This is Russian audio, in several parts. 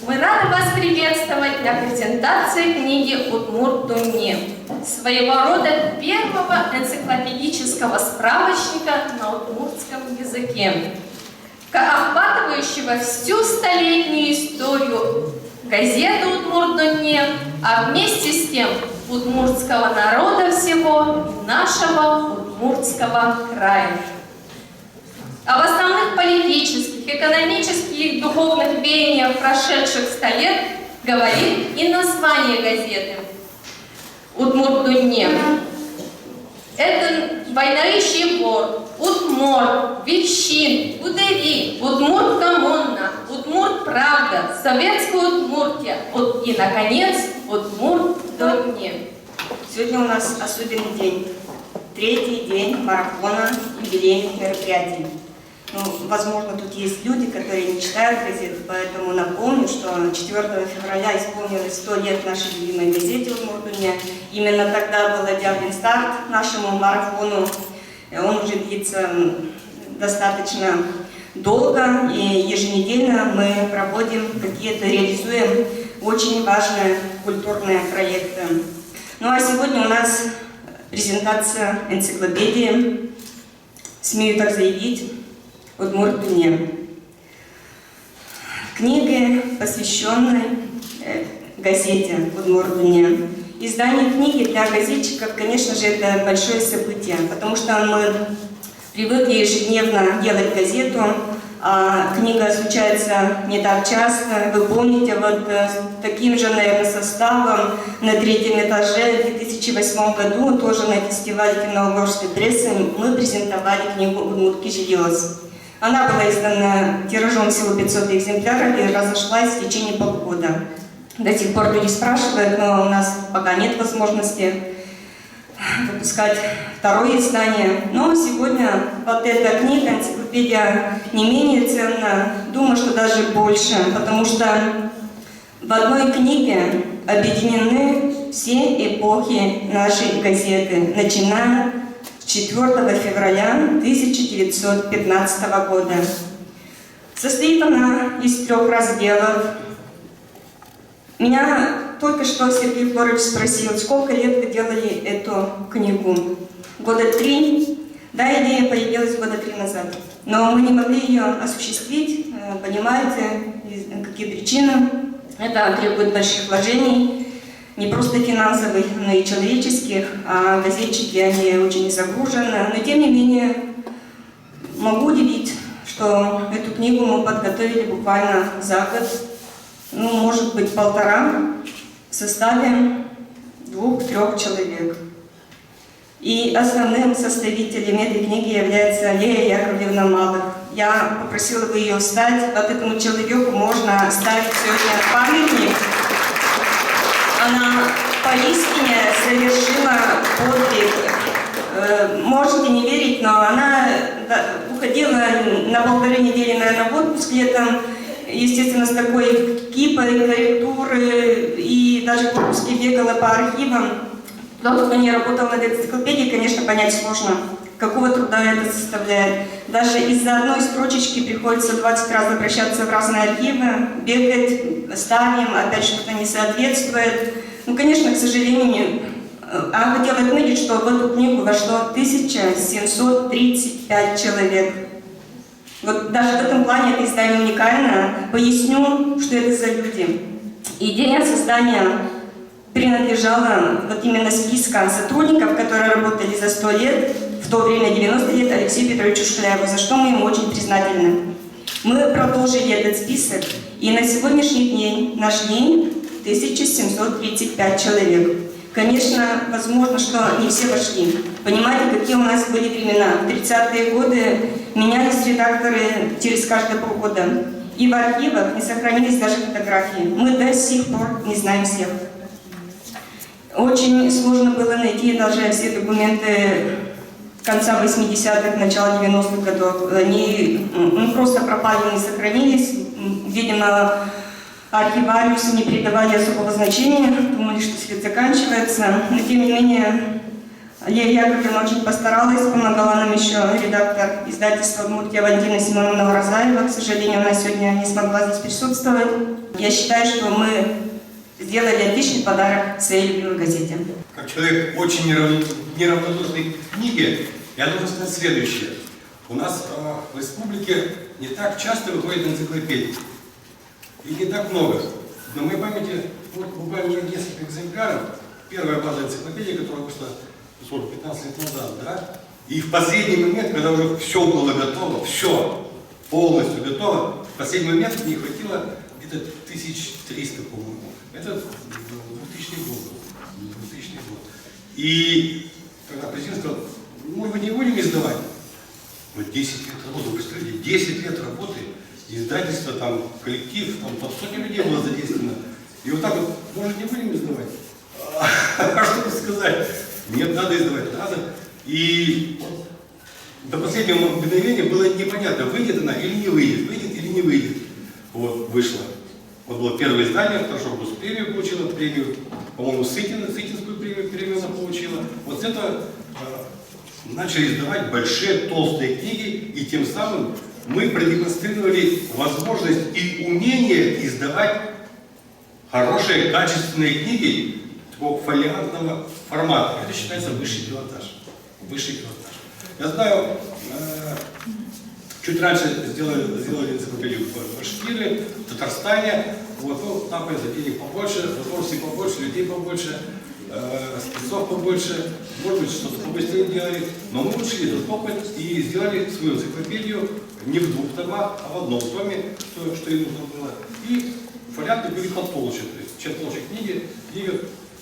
Мы рады вас приветствовать на презентации книги «Удмурт-Дунне», своего рода первого энциклопедического справочника на удмуртском языке, охватывающего всю столетнюю историю газеты «Удмурт-Дунне», а вместе с тем удмуртского народа всего и нашего удмуртского края. Об основных политических, экономических и духовных веяниях прошедших 100 лет говорит и название газеты «Удмурт-Дунне». Это войнающий вор, Удмурт, Вещин, Удери, Удмурт-Коммуна, Удмурт-Правда, Советская Удмуртия и, наконец, Удмурт-Дунне. Сегодня у нас особенный день. 3-й день марафона юбилейных мероприятий. Возможно, тут есть люди, которые не читают газету, поэтому напомню, что 4 февраля исполнилось 100 лет нашей любимой газете «Удмурт-Дунне». Именно тогда был объявлен старт нашему марафону. Он уже длится достаточно долго, и еженедельно мы проводим какие-то, реализуем очень важные культурные проекты. Ну а сегодня у нас презентация энциклопедии, смею так заявить, «Удмурт-Дунне». Книги, посвященной газете «Удмурт-Дунне». Издание книги для газетчиков, конечно же, это большое событие, потому что мы привыкли ежедневно делать газету, а книга случается не так часто. Вы помните, вот таким же, наверное, составом на 3-м этаже в 2008 году, тоже на фестивале финно-угорской прессы, мы презентовали книгу «Удмуртки Жилиос». Она была издана тиражом всего 500 экземпляров и разошлась в течение полгода. До сих пор люди спрашивают, но у нас пока нет возможности выпускать второе издание. Но сегодня вот эта книга, энциклопедия, не менее ценна, думаю, что даже больше, потому что в одной книге объединены все эпохи нашей газеты, начиная с 4 февраля 1915 года. Состоит она из 3 разделов. Меня только что Сергей Флорович спросил, сколько лет вы делали эту книгу? 3 года. Да, идея появилась 3 года назад. Но мы не могли ее осуществить, понимаете, какие причины. Это требует больших вложений, не просто финансовых, но и человеческих. А газетчики, они очень загружены. Но тем не менее, могу удивить, что эту книгу мы подготовили буквально за год. Может быть, 1,5 в составе 2-3 человек. И основным составителем этой книги является Лея Яковлевна Малых. Я попросила бы ее встать. Вот этому человеку можно ставить сегодня памятник. Она поистине совершила подвиг. Можете не верить, но она уходила на 1,5 недели, наверное, в отпуск летом. Естественно, с такой кипой корректуры и даже в отпуске бегала по архивам. Тот, кто не работал над этой энциклопедией, конечно, понять сложно, какого труда это составляет. Даже из-за одной строчечки приходится 20 раз обращаться в разные архивы, бегать, ставим, опять что-то не соответствует. Конечно, к сожалению, я хотела отметить, что в эту книгу вошло 1735 человек. Вот даже в этом плане это издание уникально. Поясню, что это за люди. Идея создания принадлежала вот именно списка сотрудников, которые работали за 100 лет, в то время 90 лет, Алексею Петровичу Шкляеву, за что мы ему очень признательны. Мы продолжили этот список, и на сегодняшний день нашли 1735 человек. Конечно, возможно, что не все вошли. Понимаете, какие у нас были времена. В 30-е годы менялись редакторы через каждые полгода. И в архивах не сохранились даже фотографии. Мы до сих пор не знаем всех. Очень сложно было найти даже все документы конца 80-х, начала 90-х годов. Они просто пропали, не сохранились. Видимо, архивариусы не придавали особого значения, думали, что свет заканчивается. Но тем не менее, Лилия Яковлевна очень постаралась, помогала нам еще редактор издательства «Удмуртия» Валентина Семеновна Уразаева. К сожалению, она сегодня не смогла здесь присутствовать. Я считаю, что мы сделали отличный подарок своей любимой газете. Как человек очень неравнодушный к книге, я должен сказать следующее. У нас в республике не так часто выходят энциклопедии. И не так много. На моей памяти вот буквально несколько экземпляров. Первая база энциклопедии, которая вышла 15 лет назад, да? И в последний момент, когда уже все было готово, все полностью готово, в последний момент не хватило где-то 1300, по-моему. Это 2000 год. 2000 год. И когда президент сказал, мы не будем издавать. Вот 10 лет работы, представляете, 10 лет работы, издательство, там, коллектив, там под сотни людей было задействовано. И вот так вот, может, не будем издавать? А что сказать? Нет, надо издавать, надо. И до последнего мгновения было непонятно, выйдет она или не выйдет, выйдет или не выйдет. Вот, вышло. Вот было первое издание, хорошо, госпремию получила, премию, по-моему, Сытинскую премию она получила. Вот это начали издавать большие толстые книги, и тем самым мы продемонстрировали возможность и умение издавать хорошие, качественные книги такого фолиантного формата. Это считается высший пилотаж. Высший пилотаж. Я знаю, чуть раньше сделали энциклопедию в Башкирии, в Татарстане. Вот, ну, там, понятно, денег побольше, возможностей побольше, людей побольше, спецов побольше, может быть, что-то побыстрее делали. Но мы учли этот опыт и сделали свою энциклопедию не в 2 томах, а в 1 томе, что и нужно было. И фолианты были подтолще. То есть, чем толще книги,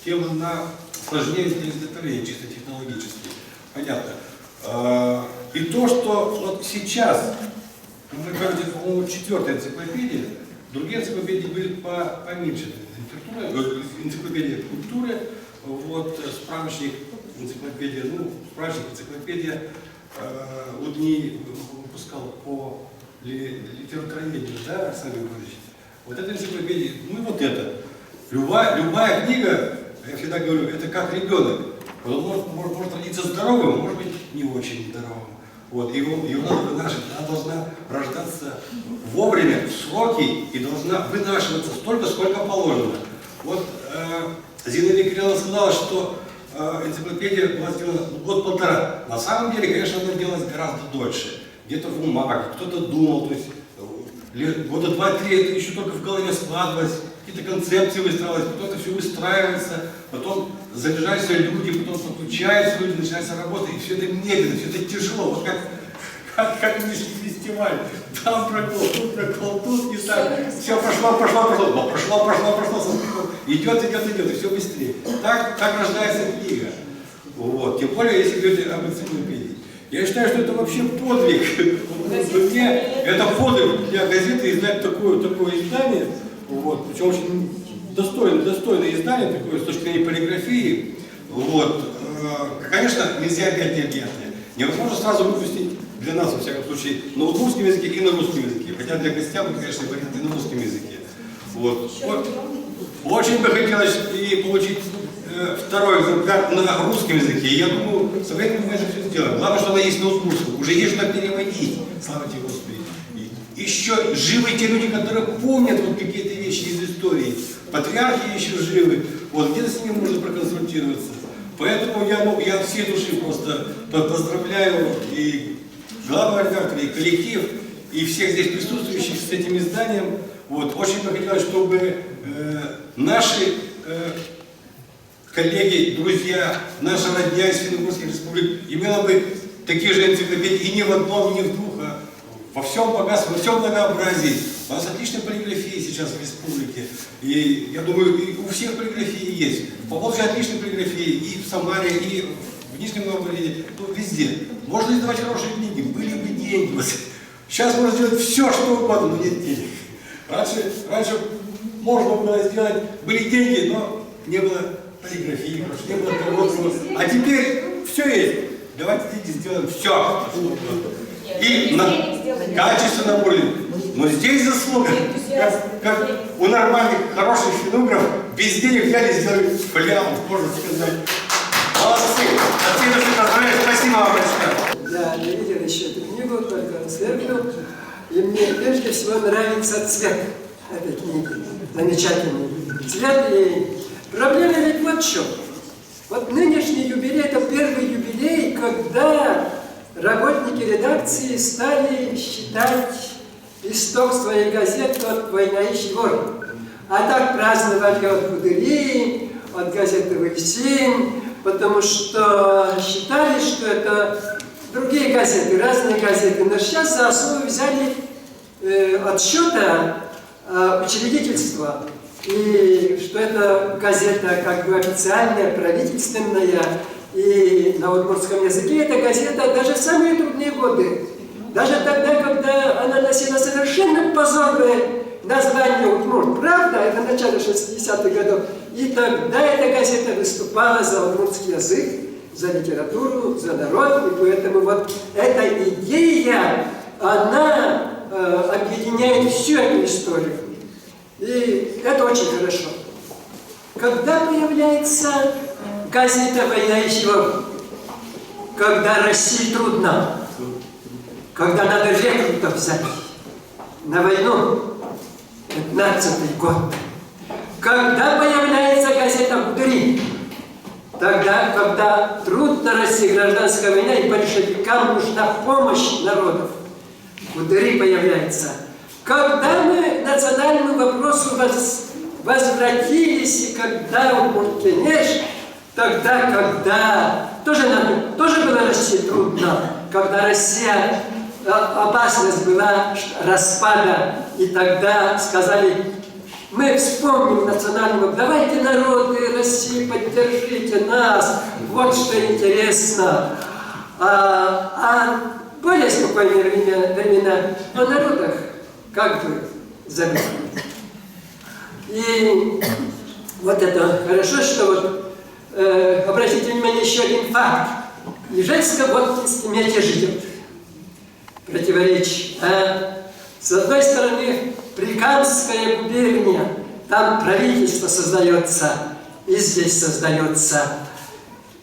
тем она сложнее для изготовления, чисто технологически. Понятно. И то, что вот сейчас, мы говорим, по-моему, 4-я энциклопедия, другие энциклопедии были поменьше. Энциклопедия культуры, вот, справочник, энциклопедия, ну, справочник, энциклопедия, УДНИ выпускал по литературоведению, да, Александр Григорьевич? Вот эта энциклопедия, ну и вот это. Любая книга, я всегда говорю, это как ребенок. Он может родиться здоровым, может быть не очень здоровым. Вот, его надо вынашивать, она должна рождаться вовремя, в сроки, и должна вынашиваться столько, сколько положено. Вот Зинаида Кирилловна сказала, что энциклопедия была сделана 1-1,5 года. На самом деле, конечно, она делалась гораздо дольше. Где-то в бумаге, кто-то думал, то есть 2-3 года это еще только в голове складывалось, какие-то концепции выстраивались, потом это все выстраивается, потом заряжаются люди, потом подключаются люди, начинается работа, и все это медленно, все это тяжело, вот как нынешний фестиваль. Там прокол, тут, не так. Все пошло. Идет, и все быстрее. Так рождается книга. Вот. Тем более, если говорить об энциклопедии. Я считаю, что это вообще подвиг. Это подвиг для газеты издать такое издание. Вот. Причем очень достойное издание, такое с точки зрения полиграфии. Вот. Конечно, нельзя опять необъятное. Невозможно сразу выпустить для нас, во всяком случае, на удмуртском языке и на русском языке. Хотя для гостя мы, конечно, говорим и на русском языке. Вот. Очень бы хотелось и получить второй экземпляр на русском языке. Я думаю, со временем мы это все сделаем. Главное, что она есть на удмуртском. Уже есть что переводить. Слава тебе, Господи. Еще живы те люди, которые помнят вот какие-то вещи из истории. Патриархи еще живы. Вот где-то с ними можно проконсультироваться. Поэтому я всей души просто поздравляю и главного редактора, и коллектив, и всех здесь присутствующих с этим изданием. Вот. Очень бы хотелось, чтобы наши коллеги, друзья, наша родня из Финно-Угорских республик имела бы такие же энциклопедии и не в одном, не в 2, а во всем богатстве, во всем многообразии. У нас отличная полиграфия сейчас в республике. И я думаю, и у всех полиграфии есть. В Поволжье отличная полиграфия, и в Самаре, и в Нижнем Новгороде, ну, везде. Можно издавать хорошие книги, были бы деньги. Сейчас можно сделать все, что угодно, но нет денег. Раньше можно было сделать, были деньги, но не было полиграфии, не было того. А теперь все есть. Давайте деньги сделаем все. И качественно уровень. Но здесь заслуга, как у нормальных, хороших финуграфов, без денег взяли и сделали фолиант, можно сказать. Молодцы! молодцы. От всей души поздравляю. Спасибо вам большое. Я не видел еще эту книгу, только сверху. И мне прежде всего нравится цвет этой книги. Замечательный цвет. И проблема ведь вот в чем. Вот нынешний юбилей, это первый юбилей, когда работники редакции стали считать исток своей газеты от «Войнающий вор». А так праздновали от «Гудыри», от газеты «Высин», потому что считали, что это другие газеты, разные газеты. Но сейчас за основу взяли отсчета учредительства. И что это газета как бы официальная, правительственная. И на удмуртском языке эта газета даже в самые трудные годы, даже тогда, когда она носила совершенно позорное название «Удмурт Правда», это начало 60-х годов, и тогда эта газета выступала за удмуртский язык, за литературу, за народ, и поэтому вот эта идея, она объединяет всю эту историю. И это очень хорошо. Когда появляется газета «Войнающего», когда России трудно, когда надо рекрутов взять на войну, 15-й год, когда появляется газета «Гудыри», тогда, когда трудно России, гражданская война, и большевикам нужна помощь народов, «Гудыри» появляется. Когда мы к национальному вопросу возвратились, и когда Удмурт-Кенеш, тогда, когда тоже было России трудно, когда Россия, опасность была распада, и тогда сказали, мы вспомним национальному, давайте народы России, поддержите нас, вот что интересно. А более спокойные времена о народах как бы забыли. И вот это хорошо, что вот, обратите внимание, еще один факт. Ижевско-Воткинский мятеж идет. Противоречие. С одной стороны, Прикамская губерния, там правительство создается, и здесь создается.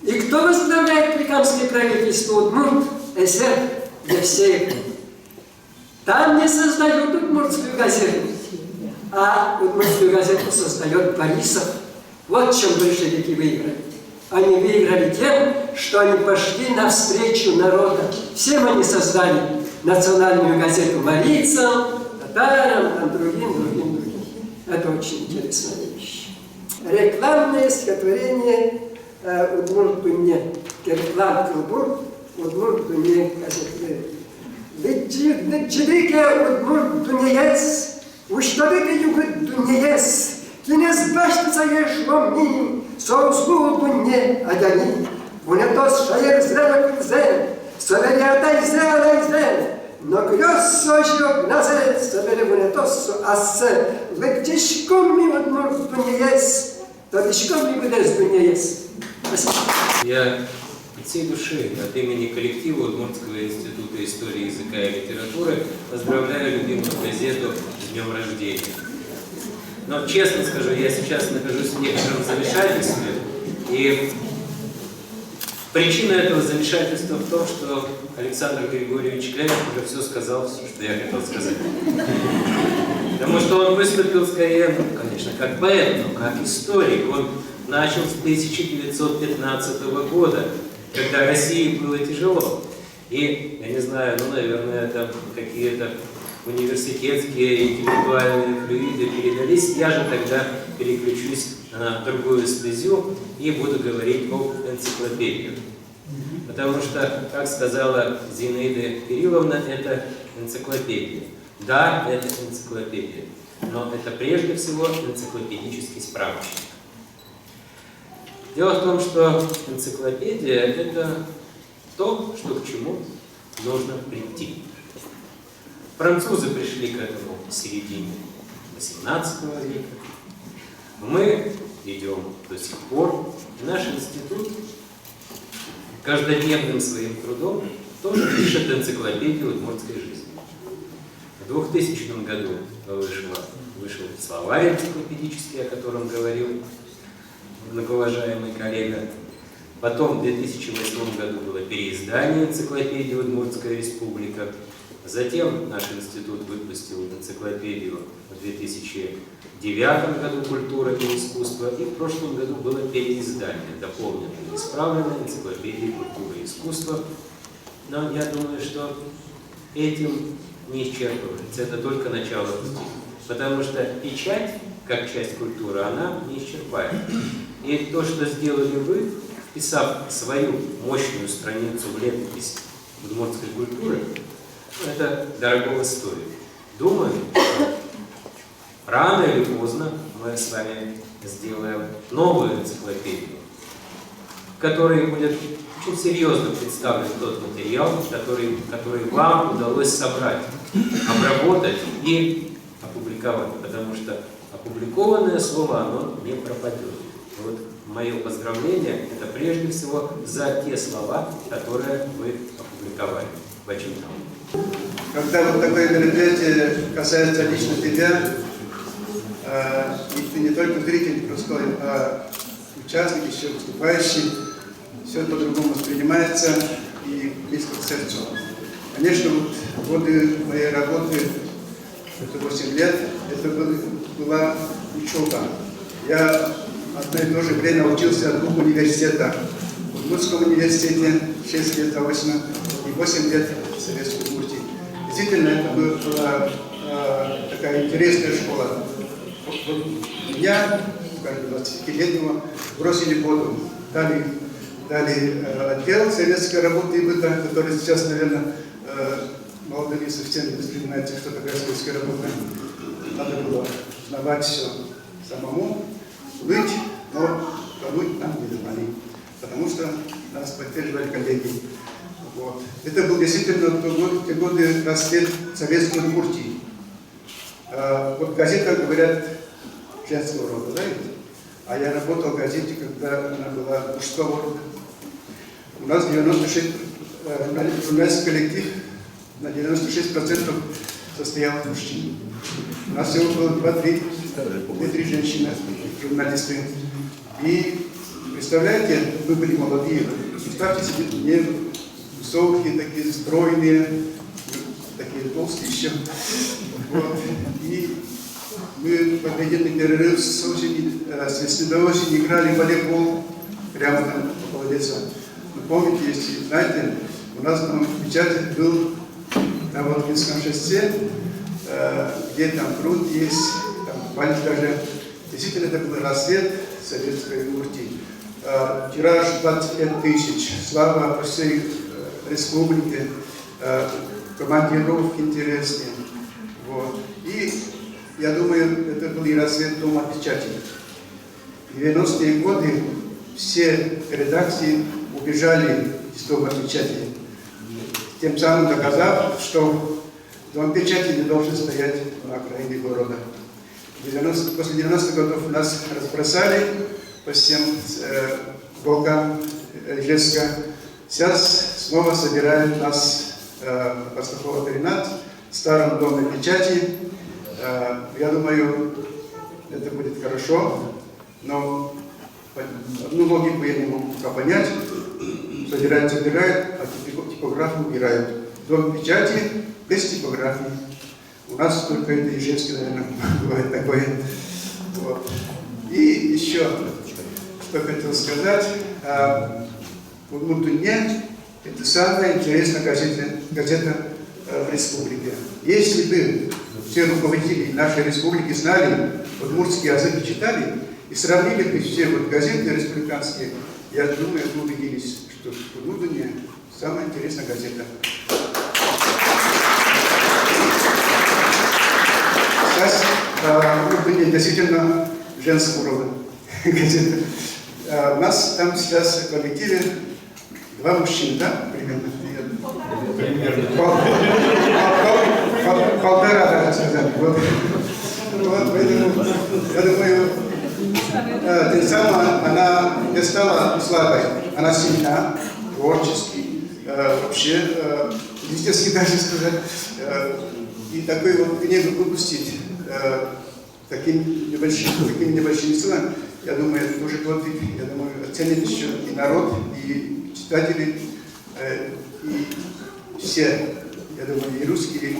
И кто возглавляет Прикамское правительство? Удмурт, эсер Евсеев. Там не создают удмуртскую газету, а удмуртскую газету создает Борисов. Вот чем большевики выиграли. Они выиграли тем, что они пошли навстречу народа. Всем они создали национальную газету марийцам, татарам, другим. Это очень интересная вещь. Рекламное стихотворение Удмурт-Дуне. Реклам Кылбур, Удмурт-Дуне газеты. Виджидике Удмурт-Дунеес, Уштадыке Югыт-Дунеес, Кинес башница ешломни, соузлу Дуне Адяни, Унетос шаер зрелок-зен, Савериатай-зелай-зен, но грёз сожёг назад, Савериунетос ассе, Лыктишком ми Удмурт-Дунеес, Тадишком ми Гудес-Дунеес. Спасибо. Я от всей души, от имени коллектива Удмуртского института истории языка и литературы поздравляю любимую газету с днем рождения. Но честно скажу, я сейчас нахожусь в некотором замешательстве, и причина этого замешательства в том, что Александр Григорьевич Кляев уже все сказал, все, что я хотел сказать. Потому что он выступил скорее, конечно, как поэт, но как историк. Он начал с 1915 года, когда России было тяжело. И, я не знаю, ну, наверное, там какие-то университетские интеллектуальные флюиды передались. Я же тогда переключусь на другую стезю и буду говорить об энциклопедии. Потому что, как сказала Зинаида Кирилловна, это энциклопедия. Да, это энциклопедия, но это прежде всего энциклопедический справочник. Дело в том, что энциклопедия – это то, что к чему нужно прийти. Французы пришли к этому в середине XVIII века. Мы идем до сих пор. Наш институт каждодневным своим трудом тоже пишет энциклопедию удмуртской жизни. В 2000 году вышел словарь энциклопедический, о котором говорил многоуважаемый коллега. Потом в 2008 году было переиздание энциклопедии «Удмуртская республика». Затем наш институт выпустил энциклопедию в 2009 году «Культура и искусство». И в прошлом году было переиздание, дополненное, исправленное энциклопедии «Культура и искусство». Но я думаю, что этим не исчерпывается. Это только начало пути. Потому что печать, как часть культуры, она не исчерпает. И то, что сделали вы, вписав свою мощную страницу в летопись удмуртской культуры, это дорого стоит. Думаю, что рано или поздно мы с вами сделаем новую энциклопедию, в которой будет очень серьезно представлен тот материал, который вам удалось собрать, обработать и опубликовать, потому что опубликованное слово, оно не пропадет. Вот мое поздравление, это прежде всего за те слова, которые вы опубликовали в Ачинтау. Когда вот такое мероприятие касается лично тебя, и ты не только зритель простой, а участник, еще выступающий, все по-другому воспринимается и близко к сердцу. Конечно, вот годы моей работы, это 8 лет, это была учеба. Я одно и то же время учился в 2 университетах. В Удмуртском университете 6 лет заочно и 8 лет в Советской Удмуртии. Действительно, это была такая интересная школа. Вот меня, как 20-летнего, бросили в воду. Дали отдел советской работы и быта, который сейчас, наверное, молодые совсем не воспринимают, что такое советская работа. Надо было узнавать все самому, быть, но тонуть нам не давали, потому что нас поддерживали коллеги. Вот. Это был действительно те годы расцвет советской Удмуртии. Вот газета, говорят, женского рода, да? А я работал в газете, когда она была мужского рода. У нас 96, журналистский коллектив на 96% состоял из мужчин. У нас всего было 2-3 женщины, журналисты. И представляете, мы были молодые, представьте себе, высокие, такие стройные, такие толстые еще. Вот. И мы в обеденный перерыв с весны до осени играли в волейбол прямо там около леса. Вы помните, если знаете, у нас там печать был на Волгинском шоссе, где там пруд есть, там пальцы даже. Действительно, это был рассвет советской Удмуртии. Тираж 25 тысяч, слава по всей республике, командировки интересные. Вот. И я думаю, это был и рассвет Дома печати. В 90-е годы все редакции убежали из Дома печати, тем самым доказав, что Дом печати не должен стоять на окраине города. После 90-х годов нас разбросали по всем бокам Ижевска. Сейчас снова собирают нас на Пастухова 13 в старом Доме печати. Я думаю, это будет хорошо, но одну логику я не могу пока понять. Собирают, а типографию убирают. Дом печати без типографии. У нас только это Ижевске, наверное, бывает такое. Вот. И еще, что хотел сказать, в Удмуртуне это самая интересная газета в республике. Если бы все руководители нашей республики знали, удмуртский язык читали и сравнили бы все вот газеты республиканские, я думаю, мы убедились, что в Удмуртуне самая интересная газета. Сейчас Удмуртуне действительно женского рода газета. У нас там сейчас в коллективе 2 мужчины, да, примерно? Полтора, даже сказать. Вот, поэтому, я думаю, тем самым она не стала слабой, она сильна, творчески, вообще, естественно, даже сказать, и такой вот книгу выпустить такими небольшими силами, Я думаю, это тоже подвиг. Я думаю, оценит еще и народ, и читатели, и все, я думаю, и русские.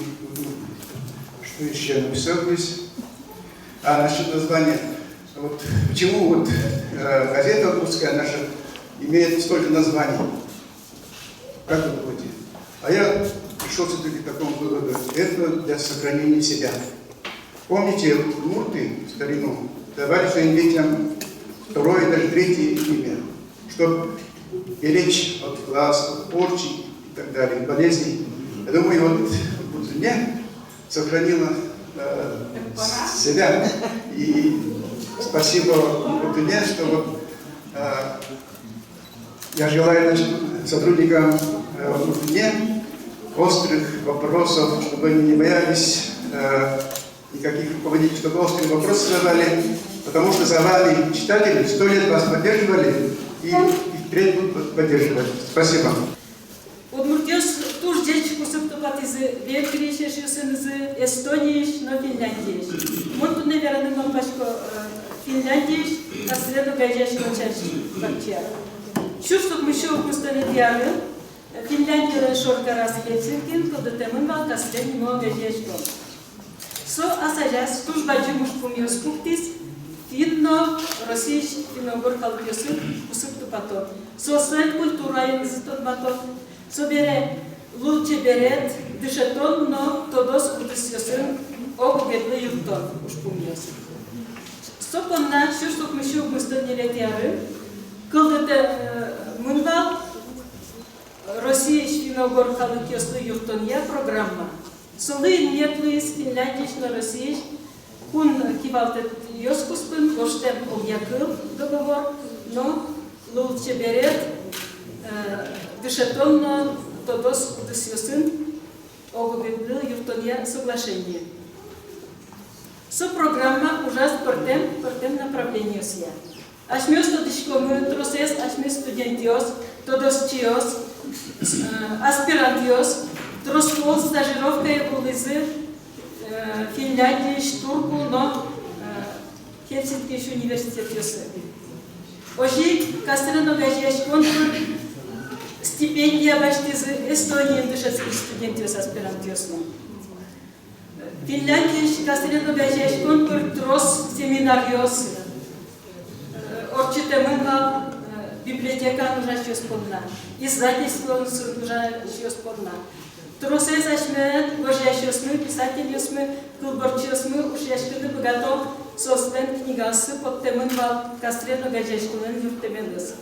Что еще написал здесь? Насчет названия. Вот, почему вот, газета русская наша имеет столько названий? Как вы думаете? А я пришел все-таки к такому выводу. Это для сохранения себя. Помните, удмурты в старину давали своим детям второе, даже третье имя, чтобы беречь от глаз, от порчи и так далее, болезней. Я думаю, вот Бурдуне сохранила себя. И спасибо Бурдуне, что вот, я желаю, значит, сотрудникам Бурдуне острых вопросов, чтобы они не боялись никаких руководителей, чтобы острые вопросы задали, потому что за вами читатели 100 лет вас поддерживали и впредь будут поддерживать. Спасибо. Удмуртиос туж деч кусуптупат из Венгрии, из Эстонии, но Финляндии. Мы тут, наверное, мы башко Финляндии, а среду гайдящего части бактия. Чувствует мы еще укустали диары. Финляндия шорка раз Хельсинки, когда темын вал каслен немного гайдящего. Со асажас туж баджимуш пумиос куктис, финно, российш, финно-гор калпиосу, кусуптупато. Со след культура язытот матот. Собере лучше берет, дышетон, но тодос удысьёсын, огугетлы юртон, уж пумиос. Соконна, чувствует мы еще укустали диары. Когда мынвал Россия финно-гор калпиосу юртонья программа. Солы нет ли из Финляндии на России, кун кивалтет йоскуспын, коштем объякыл договор, но лучше берет дышетонно тодос удысьёсын, огубедлил юртонья соглашение. Со программа ужас портем направлению сия. Ашмёс тодышкомы тросес, ашмёс студентиос, тодос чиос, аспирантиос, Троспол стажировкой был из Финляндии, Штурку, но Хельсинки университет Йосе. Ожи Кастрено Гажьяш конкурс стипендия башти из Эстонии дышатский студент Йос аспирант Йос. Финляндии Кастрено Гажьяш конкурс трос семинар Йос. Орчите мынга библиотека нужна Йос подна. Издательство нужна Йос подна. Тросез ашме, гожящосмы, писательосмы, кылборчосмы, уж яшкыны богатов сослен книгасы под темын вал кастрено гожящкылын юртеменес.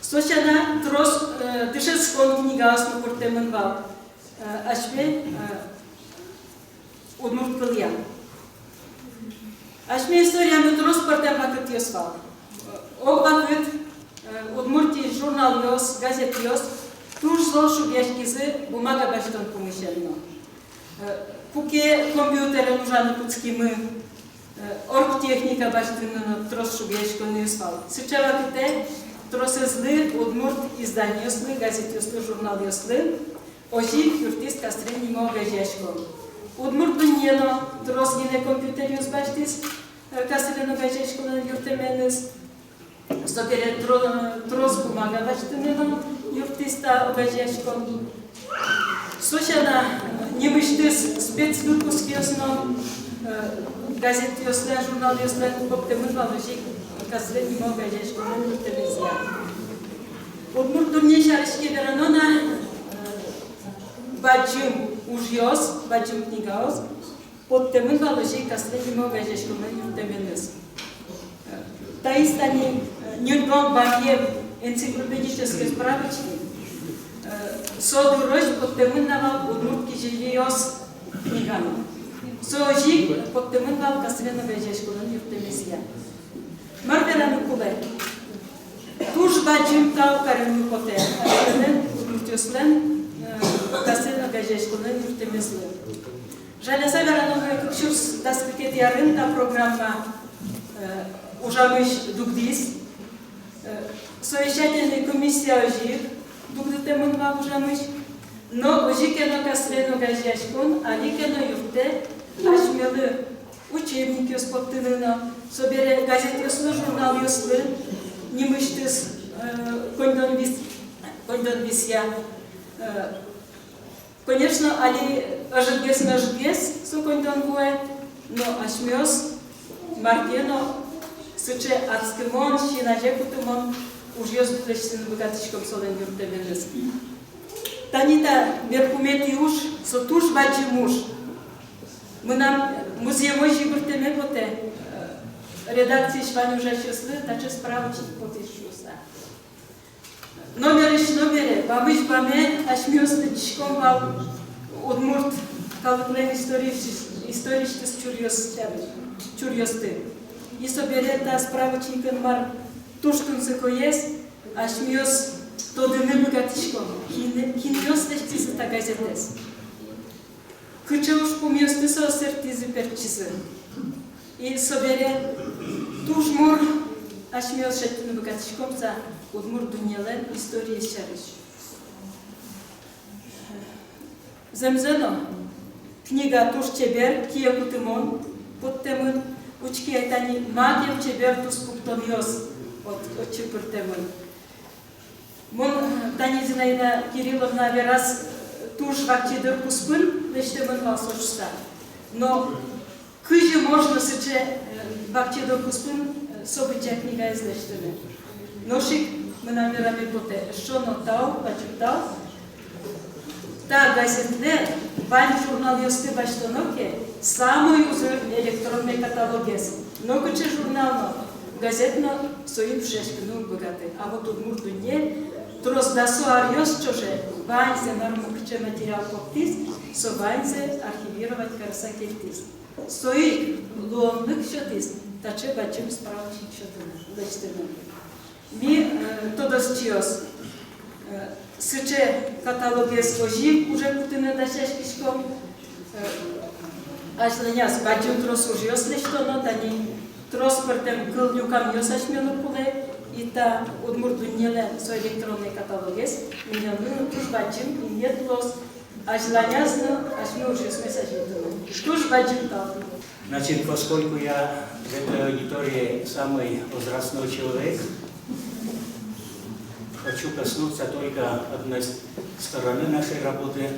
Сочана трос дышескон книгасны под темын вал ашме удмурт кылья. Ашме историяны трос под тем вакыт ёсвал. Ог вакыт удмурти журнал ёс, газет ёс, туж золшу бяшкизы бумага баштон помышленно. Куке компьютеры нужны куцкимы, оргтехника баштынны трос шубяшконы свал. Сейчас вакыте тросезлы удмурт издание ёслы, газет ёслы, журнал ёслы, ожи юртист кастрен нимо гажяшко. Удмурт дуньено трос гине компьютер ёс баштис, кастрено гажяшконы юртеменес. Собере трос бумага баштынны юртиста обажяшком. Сочана немыштыс спецвыпуск ёсно, газет ёсле, журнал ёсле, поптемын валыжик, кастрен нимо обажяшком юртемезия. Удмурт дурне шарышке веранона баджым уж ёс, баджым книга ёс, поптемын валыжик, кастрен нимо обажяшком юртеменез. Таистани Ньютон Барьев энциклопедические справочки соду рощ под темынного удмуртки жильёс книгами. Соожик под темынного кастрена вежешкулан юртемесия. Марверану куле. Туж баджим тау карену коте. Аслен удмуртёслен кастрена вежешкулан юртемеслен. Жалеса верану кукшурс даскрикет ярын та программа ужамыш дугдис. Совещательная комиссия ожир, дугдите мынга ужамыш, но ожикено кастрено гажяшкон, аликено юрте, ашмелы учебники спортивно, собере газеты, журнал, не мыштыс, кондон висья. Конечно, али ожидгес, сокондон буэ, но ашмёс, мартено, сыче ацкимон, щинаже кутумон, уж ёзбутлешсин богатичком солен юртебенес. Танита меркумети уж, сотуш бачи муж. Мы нам музеевой жибуртеме поте, редакции шваню уже числы, таче справочник потешуса. Номере, бабыч баме, ашмёс тычком бал, удмурт, калыклен исторически чурьёсты. И собере та справочникен мар тушкун сыкоес, ашмёс тодыны богатичком, киньёс лештисы та газетес. Кыча уж помёсты со сертизы перчизы. И собере туж мур, ашмёс шеттыны богатичком за удмур дуньялен истории шарыш. Земзено, книга туж чебер, кия кутымон, под темын, учки айтани магия в чебер тус куптомьёс от чепыртемын. Мон Тани Зинаида Кирилловна верас туж вакчидыр куспын, лештемын валсочса. Но кыжи можно сыче вакчидыр куспын, события книга излештеме. Ношик мы намерами боте, что нотал, почитал. Та газетне, вань журнал ёсты баштоноке, самый узор электронный каталогес. Много че журнално, газетно соим шешкину богаты. А вот удмур дуне, трос дасо арьёс чоже, ваньзе нормукче материал коптис, со ваньзе архивировать караса кельтис. Соик луонлык шотис, таче бачим справочник шотын. Ми тодос чиос. Сыче каталоги сложи уже кутыны дашешкишком. Ашленяс бачим трос ужьёс нечто, но тани трос пертем кылнюкам ёсашмену пуле. И та удмуртунеле со электронный каталогес. Меня мы туж бачим и нет лос. Ашленяс, но ашме ужьёс месажитыны. Туж бачим там. Значит, поскольку я в этой аудитории самый возрастной человек, хочу коснуться только одной стороны нашей работы,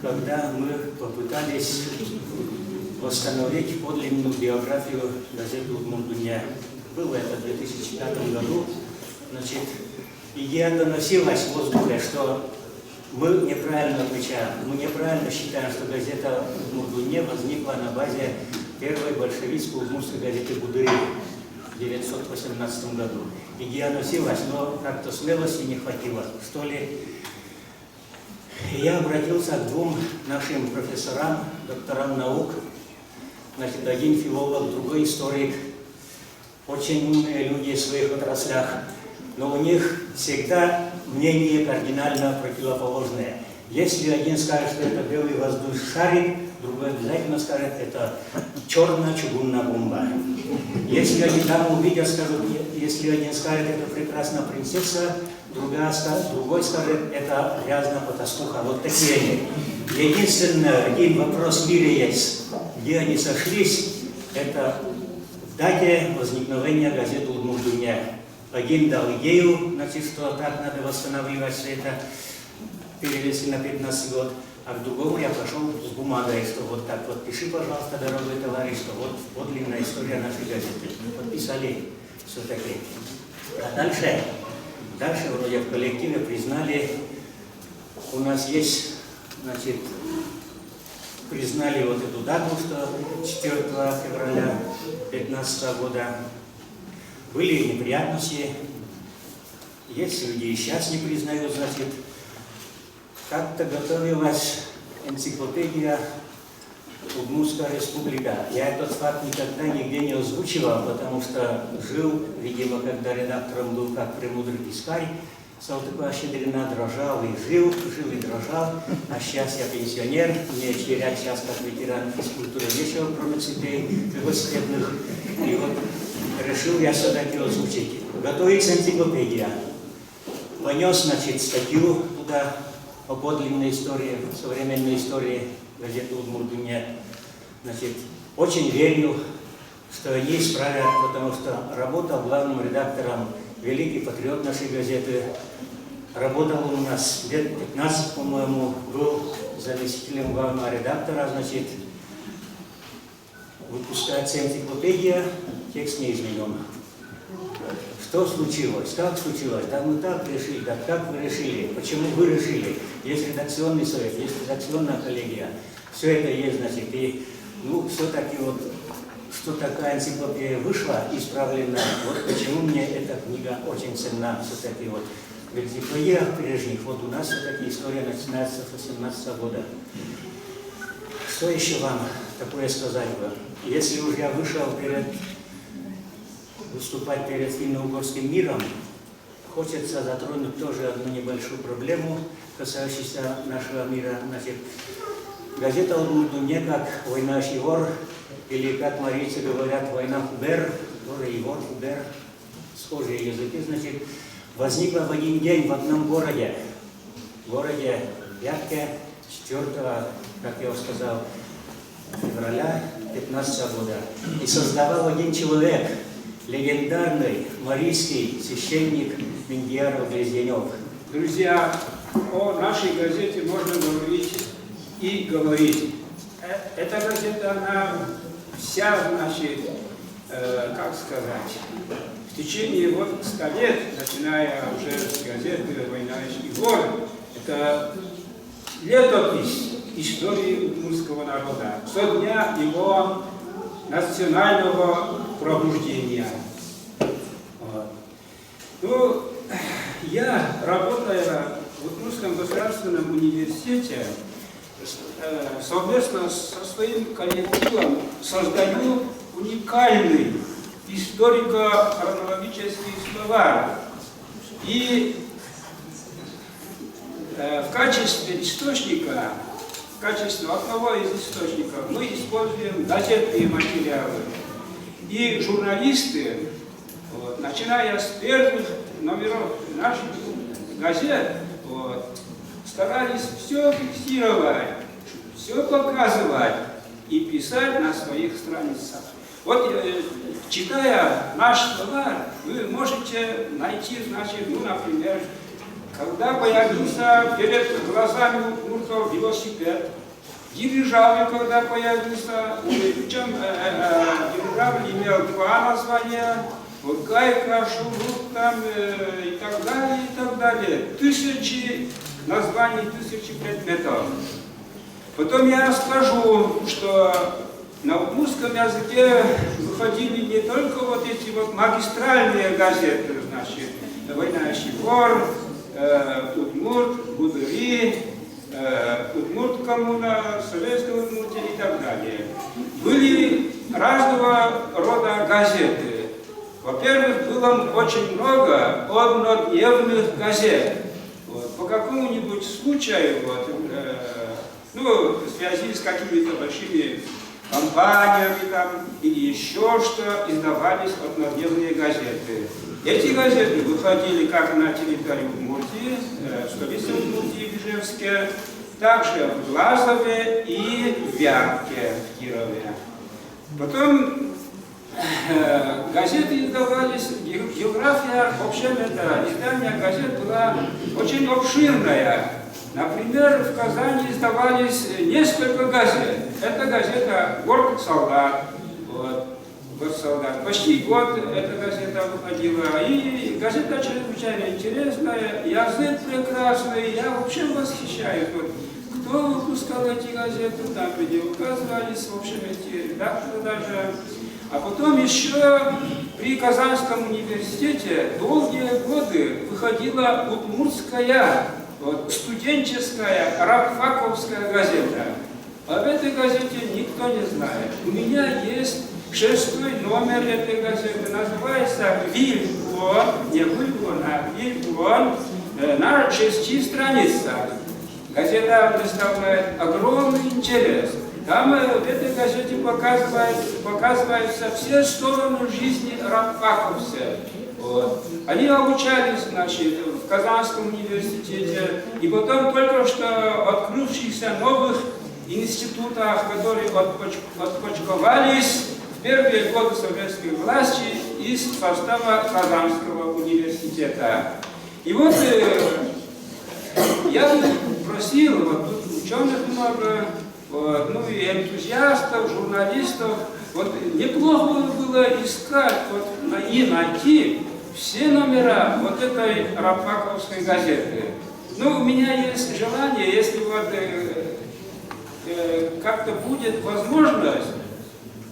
когда мы попытались восстановить подлинную биографию газеты «Удмурт-Дуня». Было это в 2005 году. Значит, идея доносилась в воздухе, что мы неправильно отвечаем. Мы неправильно считаем, что газета «Удмурт-Дуня» возникла на базе первой большевистской удмуртской газеты «Будыри» в 1918 году. Идея носилась, но как-то смелости не хватило, что ли. И я обратился к двум нашим профессорам, докторам наук. Значит, один филолог, другой историк. Очень умные люди в своих отраслях. Но у них всегда мнение кардинально противоположное. Если один скажет, что это белый воздушный шарик, другой обязательно скажет, это черная чугунная бомба. Если они там увидят, скажут, если один скажет, это прекрасная принцесса, другой скажет, это грязная потаскуха. Вот такие они. Единственный один вопрос в мире есть, где они сошлись, это в дате возникновения газеты «Удмурт-Дуня». Один дал идею, значит, что так надо восстанавливать все это, перевести на 15 год. А к другому я пошел с бумагой, что вот так вот пиши, пожалуйста, дорогой товарищ, что вот подлинная история нашей газеты. Подписали все-таки. А дальше вроде в коллективе признали, у нас есть, значит, признали вот эту дату, что 4 февраля 2015 года. Были неприятности, есть люди и сейчас не признают, значит, как-то готовилась энциклопедия «Удмуртская республика». Я этот факт никогда нигде не озвучивал, потому что жил, видимо, когда редактором был как премудрый пискарь, Салтыкова-Щедрина дрожал и жил и дрожал, а сейчас я пенсионер, мне терять сейчас как ветеран физкультуры нечего, кроме цветей велосипедных. И вот решил я все-таки озвучить. Готовится энциклопедия. Понес, значит, статью туда о подлинной истории, современной истории газеты «Удмурт-Дуня». Значит, очень верю что они исправят, потому что работал главным редактором великий патриот нашей газеты. Работал он у нас лет 15, по-моему, был заместителем главного редактора, значит, выпускается энциклопедия, текст не изменен. Что случилось? Как случилось? Да мы так решили, да как вы решили? Почему вы решили? Есть редакционный совет, есть редакционная коллегия. Все это есть, значит, и ну, все-таки вот, что такая энциклопедия вышла, исправлена. Вот почему мне эта книга очень ценна. Все-таки вот в энциклопедиях прежних, вот у нас все-таки история начинается с 18 года. Что еще вам такое сказать бы? Если уж я вышел выступать перед финно-угорским миром, хочется затронуть тоже одну небольшую проблему, касающуюся нашего мира. Значит, газета «Удмурту» не как «Война Шивор», или, как марийцы говорят, «Война Хубер», тоже Ивор, Хубер, схожие языки, значит, возникла в один день в одном городе Вятке, 4, как я уже сказал, февраля 15 года. И создавал один человек, легендарный марийский священник Мингияров Грязненев. Друзья, о нашей газете можно говорить и говорить. Эта газета, она вся, значит, как сказать, в течение вот 100 лет, начиная уже с газеты «Война и Шивор», это летопись истории удмуртского народа со дня его национального пробуждения. Вот. Ну, я, работая в Удмуртском государственном университете, совместно со своим коллективом создаю уникальный историко-хронологический словарь. И в качестве источника, в качестве одного из источников мы используем газетные материалы. И журналисты, вот, начиная с первых номеров наших газет, вот, старались все фиксировать, все показывать и писать на своих страницах. Вот, читая наш словарь, вы можете найти, значит, ну, например, когда появился перед глазами удмуртов велосипед, дирижабль, когда появился, причем дирижабль имел 2 названия, вот гайка, шурут там и так далее, 1000 названий, 1000 предметов. Потом я расскажу, что на удмуртском языке выходили не только вот эти вот магистральные газеты, значит, «Война и Шивор», «Удмурт», «Гудыри», «Удмурт коммуна», «Советская Удмуртия» и так далее. Были разного рода газеты. Во-первых, было очень много однодневных газет. Вот. По какому-нибудь случаю, вот, ну, в связи с какими-то большими компаниями там, или еще что, издавались однодневные газеты. Эти газеты выходили как на территории Удмуртии, в столице Удмуртии, в Ижевске, также в Глазове и в Вятке, в Кирове. Потом газеты издавались, география, в общем, это издание газет была очень обширная. Например, в Казани издавались несколько газет. Это газета «Город солдат». Вот. «Горсолдат». Почти год эта газета выходила. И газета чрезвычайно интересная, язык прекрасный. Я вообще восхищаюсь. Вот. Кто выпускал эти газеты, там где указывались, в общем, эти редакторы даже. А потом еще при Казанском университете долгие годы выходила удмуртская, вот, студенческая, рабфаковская газета. Об этой газете никто не знает. У меня есть 6-й номер этой газеты, называется «Вильгон», не «Вильгон», а «Вильгон», на 6 страницах. Газета представляет огромный интерес. Там в этой газете показываются все стороны жизни рабфаковцев. Вот. Они обучались, значит, в Казанском университете, и потом только что открывшихся новых институтах, которые отпочковались в первые годы советской власти из состава Казанского университета. И вот я просил, вот тут ученых много, вот, ну и энтузиастов, журналистов, вот неплохо было искать вот, и найти все номера вот этой рабфаковской газеты. Ну, у меня есть желание, если вот как-то будет возможность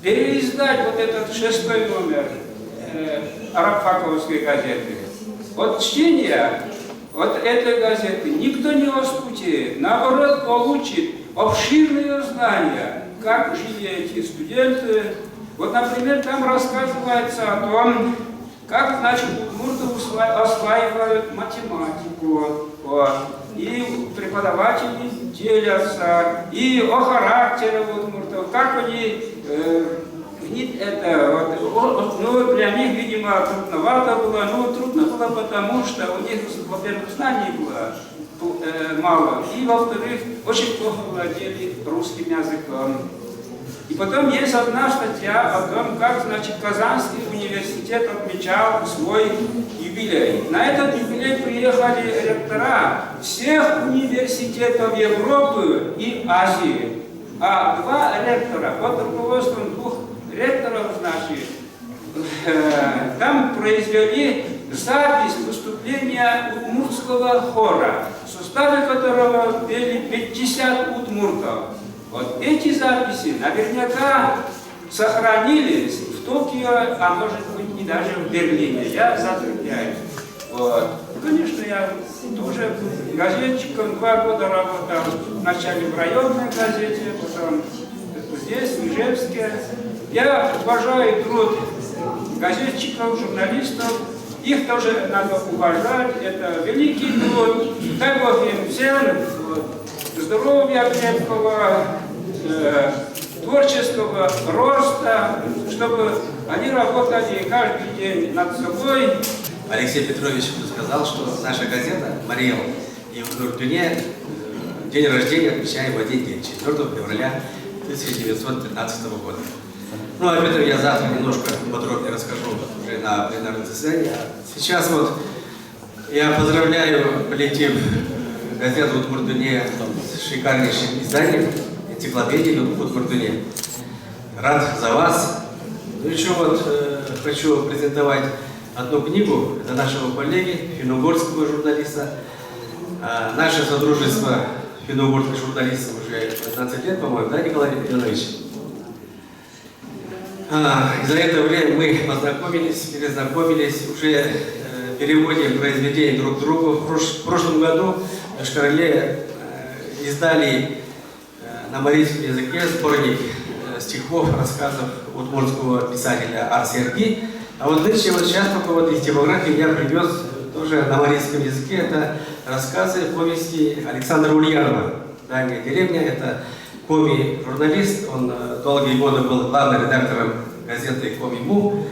переиздать вот этот 6-й номер рабфаковской газеты. От чтения вот этой газеты никто не воспутеет, наоборот, получит обширные знания, как жили эти студенты. Вот, например, там рассказывается о том, как, значит, удмурты осваивают математику, вот, и преподаватели делятся, и о характере удмуртов, как они, ну, для них, видимо, трудновато было, но трудно было потому, что у них, во-первых, знаний было мало, и, во-вторых, очень плохо владели русским языком. И потом есть одна статья о том, как, значит, Казанский университет отмечал свой юбилей. На этот юбилей приехали ректора всех университетов Европы и Азии. А 2 ректора, под руководством 2 ректоров, значит, там произвели запись выступления удмуртского хора, в составе которого пели 50 удмуртов. Вот эти записи наверняка сохранились в Токио, а может быть и даже в Берлине. Я затрудняюсь. Вот. Конечно, я тоже газетчиком 2 года работал. Вначале в районной газете, потом здесь, в Ижевске. Я уважаю труд газетчиков, журналистов. Их тоже надо уважать. Это великий труд. Дай Бог им всем здоровья крепкого, творческого роста, чтобы они работали каждый день над собой. Алексей Петрович сказал, что наша газета «Мариэл» и в Нуртуне день рождения отмечаем в один день, 4 февраля 1915 года. Ну, об этом я завтра немножко подробнее расскажу уже на пленарном заседании. Сейчас вот я поздравляю коллектив газеты «Удмуртуне» с шикарнейшим изданием, энциклопедией «Удмуртуне». Рад за вас. Ну еще вот хочу презентовать одну книгу, это нашего коллеги, финно-угорского журналиста. Наше содружество финно-угорских журналистов уже 15 лет, по-моему, да, Николай Иванович? И за это время мы познакомились, перезнакомились, уже переводим произведения друг к другу. В прошлом году в Шкарле издали на марийском языке сборник стихов, рассказов удмуртского писателя Арсерги. А вот нынче, вот сейчас только вот из типографии я привез тоже на марийском языке. Это рассказы, повести Александра Ульянова. Дальняя деревня, это коми-журналист, он долгие годы был главным редактором газеты «Коми-Му».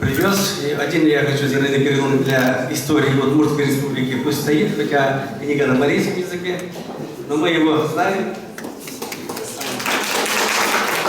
Привез. И один я хочу сделать перевод для истории Удмуртской республики. Пусть стоит, хотя книга на марийском языке, но мы его знаем.